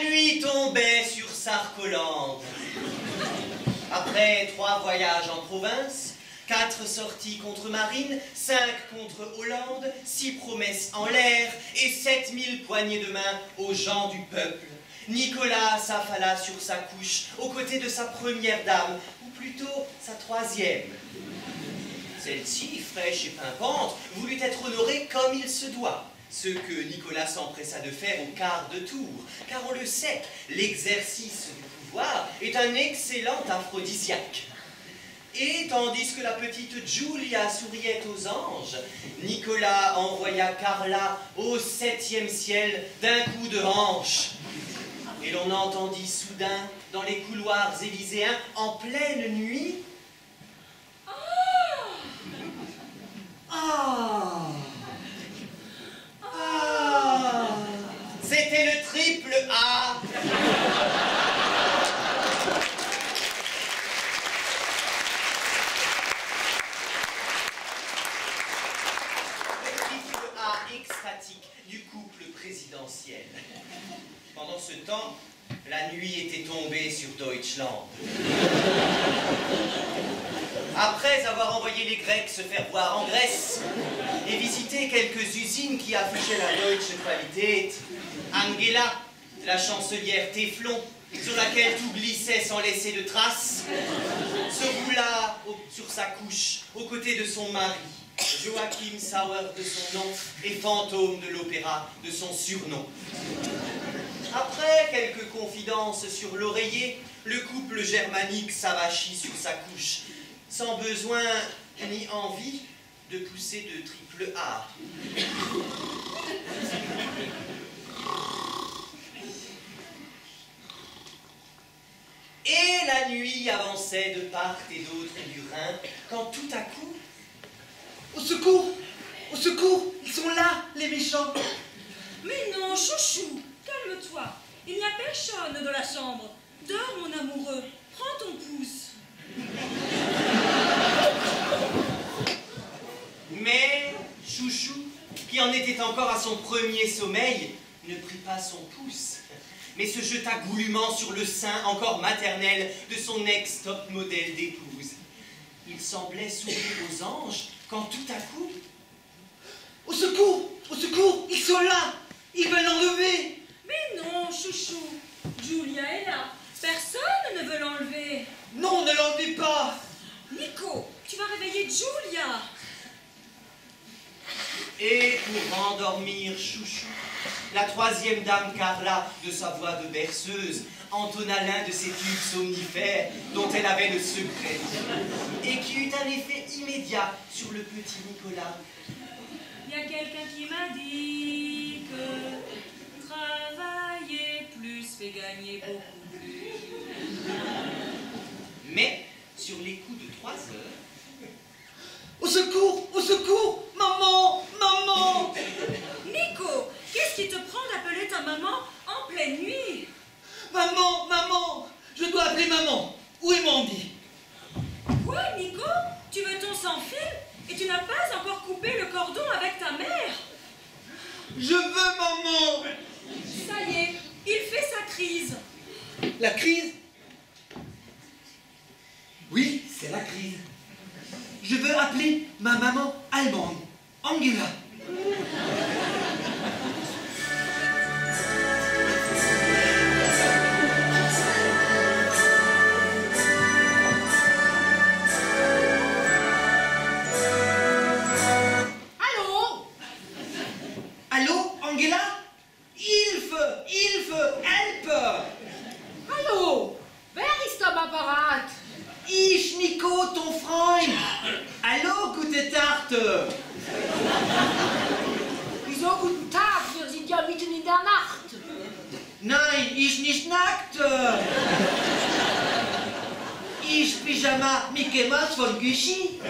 nuit tombait sur Sarcolande. Après 3 voyages en province, 4 sorties contre Marine, 5 contre Hollande, 6 promesses en l'air et 7000 poignées de main aux gens du peuple, Nicolas s'affala sur sa couche aux côtés de sa première dame, ou plutôt sa troisième. Celle-ci, fraîche et pimpante, voulut être honorée comme il se doit, ce que Nicolas s'empressa de faire au quart de tour, car on le sait, l'exercice du pouvoir est un excellent aphrodisiaque. Et tandis que la petite Julia souriait aux anges, Nicolas envoya Carla au 7e ciel d'un coup de hanche. Et l'on entendit soudain, dans les couloirs élyséens, en pleine nuit... Ah! Ah! C'était le triple A! Extatique du couple présidentiel. Pendant ce temps, la nuit était tombée sur Deutschland. Après avoir envoyé les Grecs se faire voir en Grèce et visiter quelques usines qui affichaient la Deutsche Qualität, Angela, la chancelière Téflon, sur laquelle tout glissait sans laisser de traces, se roula sur sa couche aux côtés de son mari, Joachim Sauer de son nom et fantôme de l'opéra de son surnom. Après quelques confidences sur l'oreiller, le couple germanique s'avachit sur sa couche, sans besoin ni envie de pousser de triple A. Et la nuit avançait de part et d'autre du Rhin, quand tout à coup... Au secours! Au secours! Ils sont là, les méchants! Mais non, chouchou, calme-toi. Il n'y a personne dans la chambre. Dors, mon amoureux. Prends ton pouce. Mais Chouchou, qui en était encore à son premier sommeil, ne prit pas son pouce, mais se jeta goulûment sur le sein encore maternel de son ex-top modèle d'épouse. Il semblait sourire aux anges quand tout à coup... Au secours! Au secours! Ils sont là! Ils veulent l'enlever! Mais non, chouchou. Julia est là. Personne ne veut l'enlever. Non, ne l'enlevez pas! Nico, tu vas réveiller Julia. Et pour rendormir Chouchou, la troisième dame Carla, de sa voix de berceuse, entonna l'un de ces tubes somnifères dont elle avait le secret, et qui eut un effet immédiat sur le petit Nicolas. Il y a quelqu'un qui m'a dit que travailler plus fait gagner beaucoup plus. Mais, sur les coups de 3 heures... Au secours! Au secours! Maman! Maman! Nico, qu'est-ce qui te prend d'appeler ta maman en pleine nuit? Maman! Maman! Je dois appeler maman! Où est Mandy? Quoi, Nico? Tu veux ton sans-fil et tu n'as pas encore coupé le cordon avec ta mère? Je veux maman! Ça y est, il fait sa crise. La crise? Oui, c'est la crise. Je veux appeler ma maman allemande, Angela. Allô? Allô, Angela? Hilfe, help! Hallo, wer ist am Apparat? Ich, Nico, ton Freund. Allô, gute Tarte. Wieso guten Tag? Wir sind ja mitten in der Nacht. Nein, ich nicht nackt. Ich Pyjama Mickey Mouse von Gucci.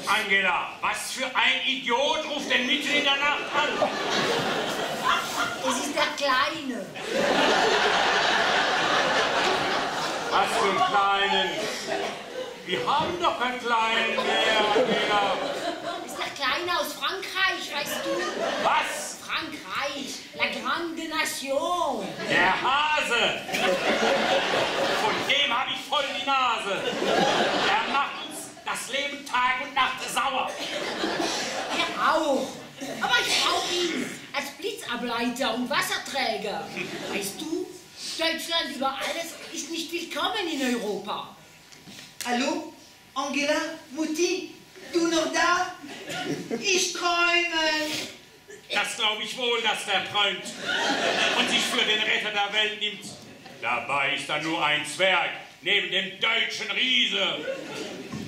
Angela, was für ein Idiot ruft denn mitten in der Nacht an? Es ist der Kleine. Was für einen Kleinen? Wir haben doch keinen Kleinen mehr, Angela. Das ist der Kleine aus Frankreich, weißt du? Was? Frankreich, la grande nation. Der Hase. Von dem habe ich voll die Nase. Der macht uns das Leben Tag und Nacht sauer. Er auch. Aber ich brauche ihn als Blitzableiter und Wasserträger. Weißt du, Deutschland über alles ist nicht willkommen in Europa. Hallo? Angela? Mutti? Du noch da? Ich träume. Das glaube ich wohl, dass der träumt und sich für den Retter der Welt nimmt. Dabei ist er nur ein Zwerg neben dem deutschen Riese.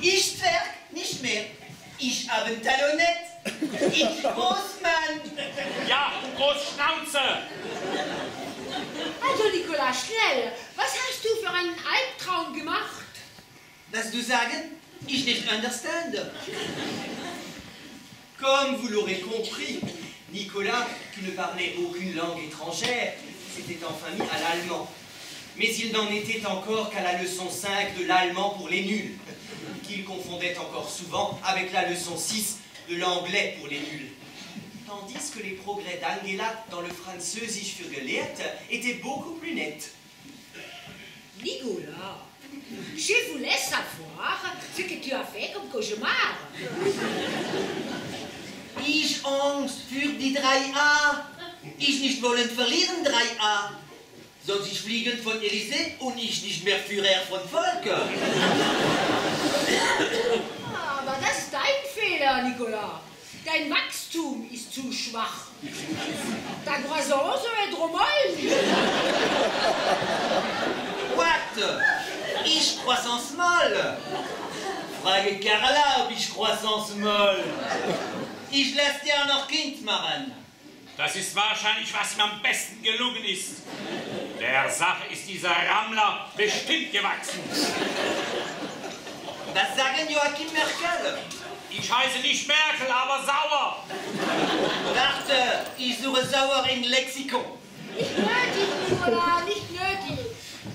Ich Zwerg? Nicht mehr. Ich habe ein Talonett. Ich Großmann. Ja, du Großschnauze. Also Nicolas, schnell. Was hast du für einen Albtraum gemacht? Was du sagen? Ich nicht understand. Comme vous l'aurez compris, Nicolas, qui ne parlait aucune langue étrangère, s'était enfin mis à l'allemand. Mais il n'en était encore qu'à la leçon 5 de l'allemand pour les nuls, qu'il confondait encore souvent avec la leçon 6 de l'anglais pour les nuls. Tandis que les progrès d'Angela dans le Französisch für Gelehrte étaient beaucoup plus nets. Nicolas, je voulais savoir ce que tu as fait comme cauchemar. Ich Angst für die 3a. Ich nicht wollen verlieren 3a. Sonst ich fliegen von Élysée und ich nicht mehr Führer von Volk. Aber das ist dein Fehler, Nicolas. Dein Wachstum ist zu schwach. Ta croissance est trop molle. What? Ich Croissance molle. Frage Carla, ob ich Croissance molle. Ich lass dir auch noch Kind machen. Das ist wahrscheinlich, was ihm am besten gelungen ist. Der Sache ist dieser Rammler bestimmt gewachsen. Was sagen Joachim Merkel? Ich heiße nicht Merkel, aber sauer. Warte, ich suche sauer im Lexikon. Nicht nötig, Nicolas, nicht nötig.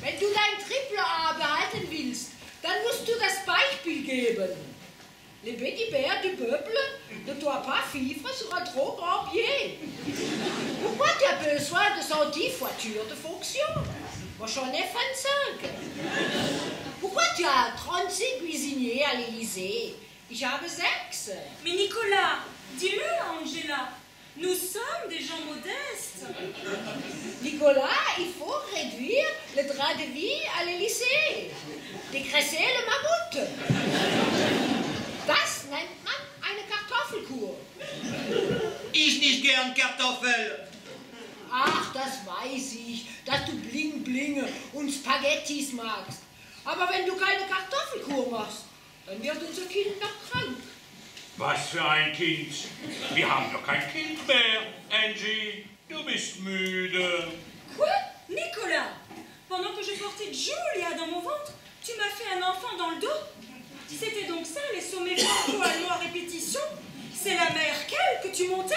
Wenn du dein Triple A behalten willst, dann musst du das Beispiel geben. Les petits pères du peuple ne doivent pas vivre sur un trop grand pied. Pourquoi tu as besoin de 110 voitures de fonction? Moi j'en ai 25. Pourquoi tu as 36 cuisiniers à l'Élysée? Ich habe 6. Mais Nicolas, dis-le à Angela. Nous sommes des gens modestes. Nicolas, il faut réduire le train de vie à l'Élysée. Dégraisser le mammouth. Das nennt man eine Kartoffelkur. Ich nicht gern Kartoffel. Ach, das weiß ich, dass du Bling Blinge und Spaghettis magst. Aber wenn du keine Kartoffelkur machst, dann wird unser Kind noch krank. Was für ein Kind. Wir haben doch kein Kind mehr. Angie, du bist müde. Quoi? Nicolas, pendant que je portais Julia dans mon ventre, tu m'as fait un enfant dans le dos? C'était donc ça, les sommets franco-allemands à répétition? C'est la Merkel que tu montais?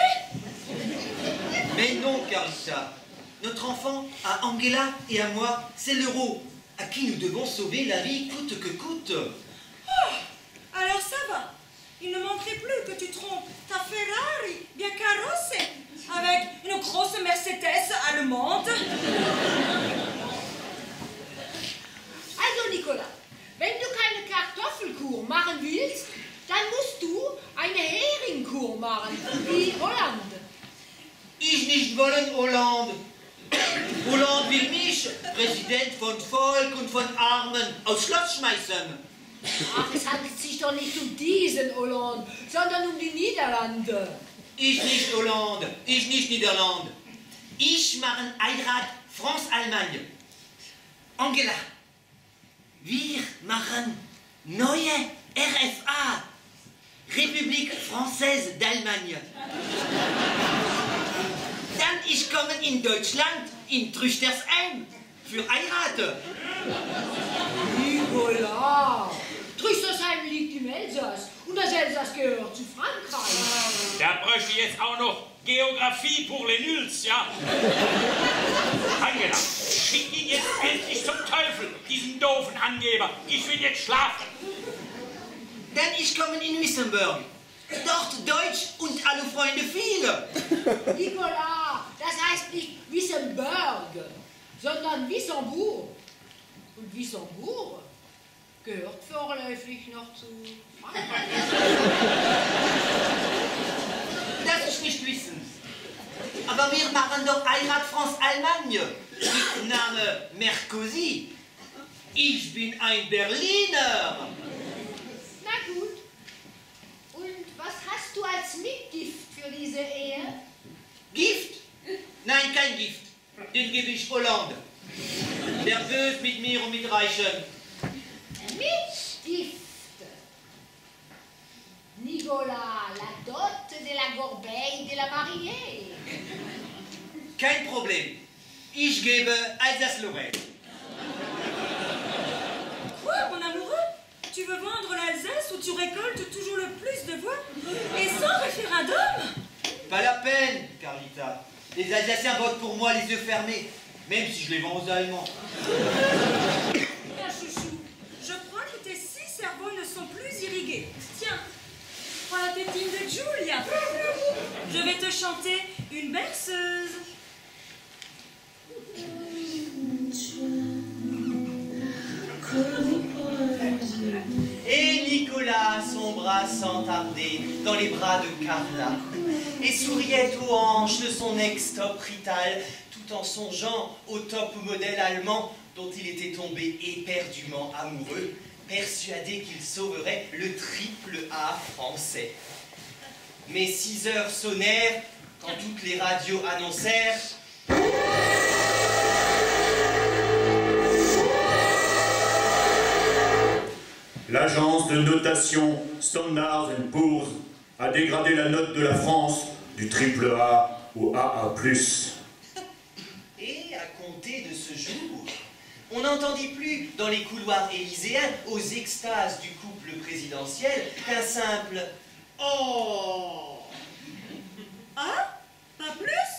Mais non, Carissa. Notre enfant, à Angela et à moi, c'est l'euro, à qui nous devons sauver la vie coûte que coûte. Oh, alors ça va. Il ne manquerait plus que tu trompes ta Ferrari bien carrossée avec une grosse Mercedes allemande. Also Nicolas, wenn du keine Kartoffelkur machen willst, dann musst du eine Heringkur machen, wie Holland. Ich nicht wollen Hollande. Hollande will mich, Präsident von Volk und von Armen, aus Schloss schmeißen. Ach, es handelt sich doch nicht um diesen Hollande, sondern um die Niederlande. Ich nicht Hollande, ich nicht Niederlande. Ich machen Heirat France-Allemagne. Angela, wir machen neue RFA, République Française d'Allemagne. Dann ich komme in Deutschland, in Trüchtersheim, für Heirate. Nicolas, Trüchtersheim liegt im Elsass und das Elsass gehört zu Frankreich. Der bräuchte jetzt auch noch Geografie pour les Nuls, ja? Angela, schick ihn jetzt endlich zum Teufel, diesen doofen Angeber. Ich will jetzt schlafen. Dann ich komme in Wissembourg. Dort Deutsch und alle Freunde viele. Nicolas, das heißt nicht Wissembourg. sondern Wissembourg. Und Wissembourg gehört vorläufig noch zu Frankreich. Das ich nicht wissen. Aber wir machen doch Heirat France-Allemagne. Mit Name Mercosi. Ich bin ein Berliner. Na gut. Und was hast du als Mitgift für diese Ehe? Gift? Nein, kein Gift. Den gebe ich Hollande. Der böse mit mir und mit Reichen. Mitgift. Nicolas, la dot de la Corbeille de la Mariée. Kein Problem. Ich gebe Alsace-Lorraine. Quoi, mon amoureux? Tu veux vendre l'Alsace où tu récoltes toujours le plus de voix? Et sans référendum? Pas la peine, Carlita. Les Alsaciens votent pour moi les yeux fermés, même si je les vends aux Allemands. Bien, chouchou, je crois que tes 6 cerveaux ne sont plus irrigués. Tiens, prends la tétine de Julia. Je vais te chanter une berceuse. Et Nicolas sombra sans tarder dans les bras de Carla et souriait aux hanches de son ex-top Rital tout en songeant au top modèle allemand dont il était tombé éperdument amoureux, persuadé qu'il sauverait le triple A français. Mais 6 heures sonnèrent quand toutes les radios annoncèrent L'agence de notation Standard & Poor's a dégradé la note de la France du triple A au AA+. Et à compter de ce jour, on n'entendit plus dans les couloirs élyséens, aux extases du couple présidentiel, qu'un simple « Oh !» Ah? Pas plus?